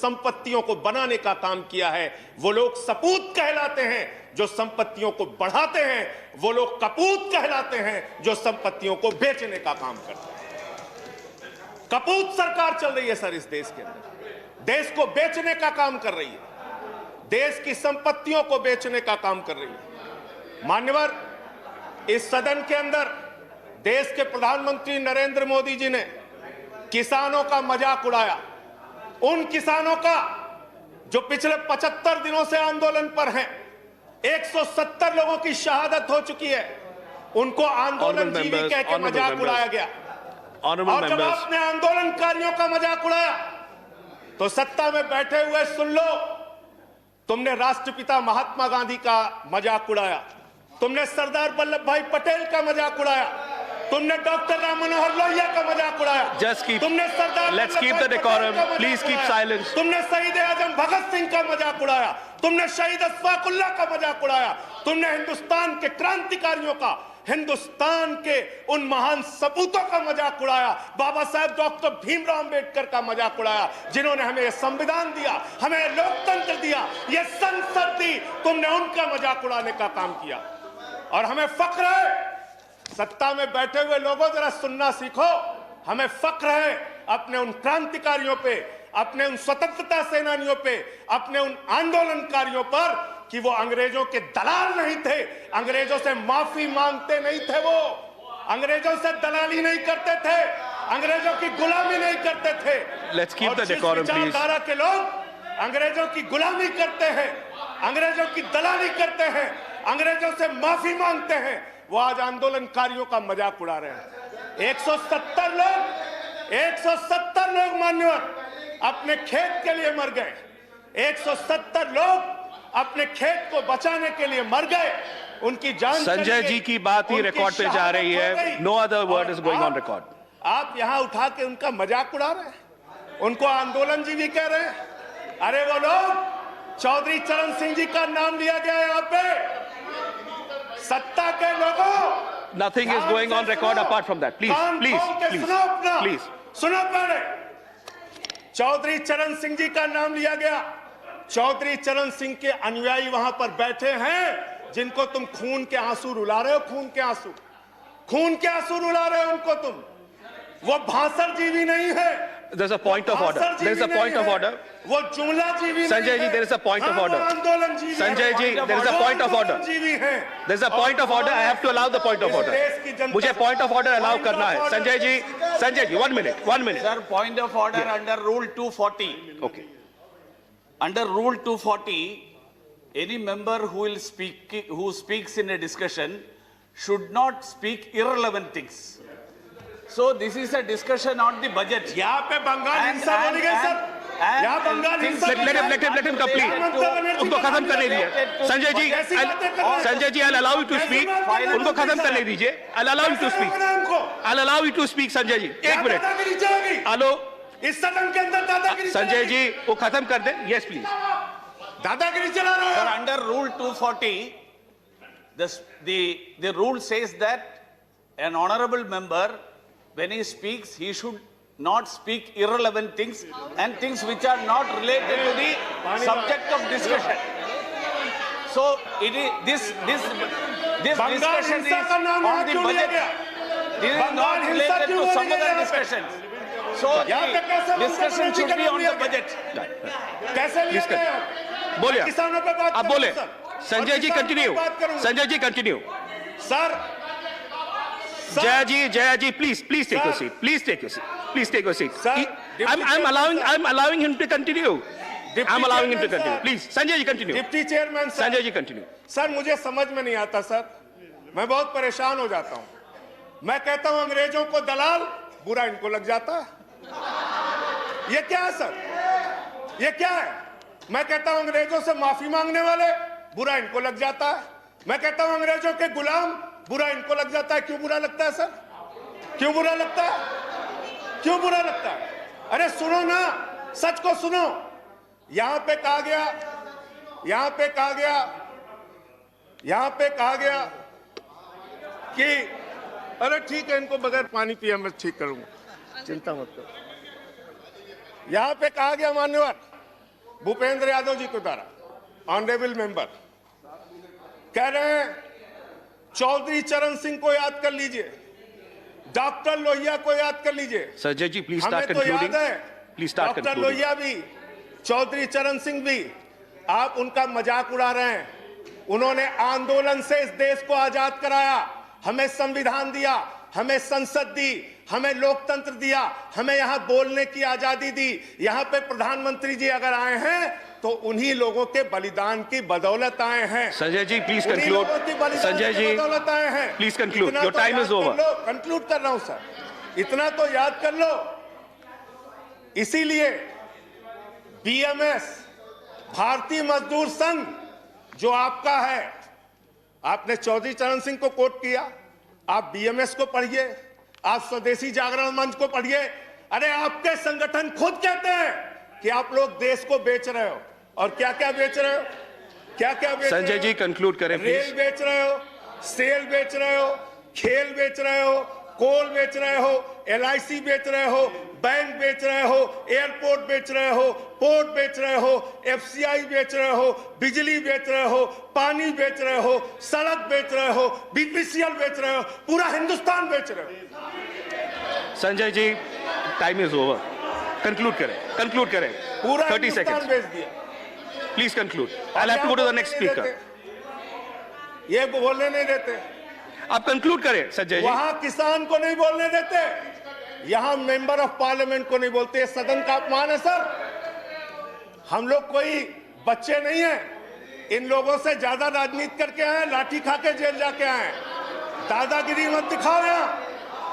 संपत्तियों को बनाने का काम किया है वो लोग सपूत कहलाते हैं, जो संपत्तियों को बढ़ाते हैं वो लोग कपूत कहलाते हैं, जो संपत्तियों को बेचने का काम करते हैं। कपूत सरकार चल रही है सर इस देश के अंदर, देश को बेचने का काम कर रही है, देश की संपत्तियों को बेचने का काम कर रही है। मान्यवर, इस सदन के अंदर देश के प्रधानमंत्री नरेंद्र मोदी जी ने किसानों का मजाक उड़ाया, उन किसानों का जो पिछले 75 दिनों से आंदोलन पर हैं। 170 लोगों की शहादत हो चुकी है, उनको आंदोलन जीवी कह के मजाक उड़ाया गया। और जब आपने आंदोलनकारियों का मजाक उड़ाया तो सत्ता में बैठे हुए सुन लो, तुमने राष्ट्रपिता महात्मा गांधी का मजाक उड़ाया, तुमने सरदार वल्लभ भाई पटेल का मजाक उड़ाया, तुमने डॉक्टर राम मनोहर लोहिया का मजाक उड़ाया, तुमने Sardar let's keep the decorum, please keep silence, तुमने शहीद आजम भगत सिंह का मजाक उड़ाया, तुमने शहीद अशफाकुल्लाह का मजाक उड़ाया, तुमने हिंदुस्तान के क्रांतिकारियों का, हिंदुस्तान के उन महान सपूतों का मजाक उड़ाया, बाबा साहेब डॉक्टर भीमराव अंबेडकर का मजाक उड़ाया, जिन्होंने हमें यह संविधान दिया, हमें लोकतंत्र दिया, यह संसद दी, तुमने उनका मजाक उड़ाने का काम किया। और हमें फक्र है, सत्ता में बैठे हुए लोगों जरा सुनना सीखो, हमें फक्र है अपने उन क्रांतिकारियों पे, अपने उन स्वतंत्रता सेनानियों पे, अपने उन आंदोलनकारियों पर कि वो अंग्रेजों के दलाल नहीं थे, अंग्रेजों से माफी मांगते नहीं थे, वो अंग्रेजों से दलाली नहीं करते थे, अंग्रेजों की गुलामी नहीं करते थे। Let's keep the decorum please. विचारधारा के लोग अंग्रेजों की गुलामी करते हैं, अंग्रेजों की दलाली करते हैं, अंग्रेजों से माफी मांगते हैं, वो आज आंदोलनकारियों का मजाक उड़ा रहे हैं। 170 लोग मान्यवर अपने खेत के लिए मर गए, 170 लोग अपने खेत को बचाने के लिए मर गए, उनकी जान। संजय जी की बात ही रिकॉर्ड पे जा रही है, no other word is going on record. आप यहां उठा के उनका मजाक उड़ा रहे हैं, उनको आंदोलन जीवी कह रहे हैं। अरे वो लोग, चौधरी चरण सिंह जी का नाम लिया गया यहाँ पे, सत्ता के लोगों, nothing is going on record apart from that, please please please सुनो। पहले चौधरी चरण सिंह जी का नाम लिया गया, चौधरी चरण सिंह के अनुयायी वहां पर बैठे हैं, जिनको तुम खून के आंसू रुला रहे हो, खून के आंसू रुला रहे हो उनको तुम। वो भाषण जीवी नहीं है। There's a point of order. There's a point of order. वो जुमला जीवी Sanjay ji, there is a point of order. आंदोलन जीवी। Sanjay ji, there is a point of order. जीवी है। There's a point of order. I have to allow the point of order. मुझे point of order allow करना है। Sanjay ji, 1 minute. Sir, point of order under Rule 240. Okay. Under Rule 240, any member who speaks in a discussion should not speak irrelevant things. So this is a discussion on the budget. यहाँ पे बंगाल हिंसा बोली गई sir, यहाँ बंगाल हिंसा। Let him complete. उनको खत्म करने दीजिए। Sanjay ji, I'll allow you to speak. उनको खत्म करने दीजिए। I'll allow you to speak. I'll allow you to speak, Sanjay ji. 1 minute. Hello, इस सदन के अंदर दादागिरी। संजय जी, वो खत्म कर दें। Yes, please. दादागिरी चला रहे Sir, under Rule 240, the rule says that an honorable member, when he speaks, he should not speak irrelevant things and things which are not related to the subject of discussion. So it is this discussion is on the budget. This is not related to some other discussions. So the discussion should be on the budget. कैसे लिया गया? बोलिए, किसानों पे बात आप बोले। Sanjay ji continue. Sanjay ji continue. Sir Jaya ji, please take your seat. Please take your seat. Sir, I'm allowing him to continue. I'm allowing him to continue. Please, Sanjay ji continue. Deputy chairman sir, Sanjay ji continue. Sir मुझे समझ में नहीं आता sir, मैं बहुत परेशान हो जाता हूँ। मैं कहता हूँ अंग्रेजों को दलाल, बुरा इनको लग जाता है। ये क्या है सर? ये क्या है? मैं कहता हूँ अंग्रेजों से माफी मांगने वाले, बुरा इनको लग जाता है। मैं कहता हूँ अंग्रेजों के गुलाम, बुरा इनको लग जाता है। क्यों बुरा लगता है सर? क्यों बुरा लगता है? क्यों बुरा लगता है? अरे सुनो ना, सच को सुनो। यहां पे कहा गया कि अरे ठीक है, इनको बगैर पानी पिए मैं ठीक करूंगा, चिंता मत करो। यहां पे कहा गया मान्यवर भूपेंद्र यादव जी के द्वारा, ऑनरेबल मेंबर कह रहे हैं चौधरी चरण सिंह को याद कर लीजिए, डॉक्टर लोहिया को याद कर लीजिए। संजय जी प्लीज स्टार्ट हमें तो याद कंक्लूडिंग। है please start doctor concluding. Lohia भी, चौधरी चरण सिंह भी, आप उनका मजाक उड़ा रहे हैं। उन्होंने आंदोलन से इस देश को आजाद कराया, हमें संविधान दिया, हमें संसद दी, हमें लोकतंत्र दिया, हमें यहां बोलने की आजादी दी। यहां पे प्रधानमंत्री जी अगर आए हैं तो उन्हीं लोगों के बलिदान की बदौलत आए हैं। संजय जी प्लीज उन्हीं कंक्लूड। लोगों की बलिदान संजय की जी बदौलत आए हैं। प्लीज कंक्लूड, इतना योर तो टाइम याद इज कर ओवर। लो, कंक्लूड कर रहा हूं सर, इतना तो याद कर लो। इसीलिए बीएमएस, भारतीय मजदूर संघ जो आपका है, आपने चौधरी चरण सिंह को कोट किया, आप बीएमएस को पढ़िए, आप स्वदेशी जागरण मंच को पढ़िए। अरे आपके संगठन खुद कहते हैं कि आप लोग देश को बेच रहे हो। और क्या क्या बेच रहे हो, क्या क्या बेच रहे हो? संजय जी कंक्लूड करें रेल प्लीज। बेच रहे हो, सेल बेच रहे हो, खेल बेच रहे हो, कोल बेच रहे हो, एलआईसी बेच रहे हो, बैंक बेच रहे हो, एयरपोर्ट बेच रहे हो, पोर्ट बेच रहे हो, एफसीआई बेच रहे हो, बिजली बेच रहे हो, पानी बेच रहे हो, सड़क बेच रहे हो, बीपीसीएल बेच रहे हो, पूरा हिंदुस्तान बेच रहे हो। Sanjay ji time is over, conclude करें पूरा 30 हिंदुस्तान seconds बेच दिया। Please conclude. I have to go to the next speaker. ये बोलने नहीं देते, आप कंक्लूड करें संजय जी। वहां किसान को नहीं बोलने देते, यहां मेंबर ऑफ पार्लियामेंट को नहीं बोलते। ये सदन का अपमान है सर। हम लोग कोई बच्चे नहीं हैं, इन लोगों से ज्यादा राजनीति करके आए, लाठी खा के जेल जाके आए। दादागिरी मत दिखाओ यहाँ।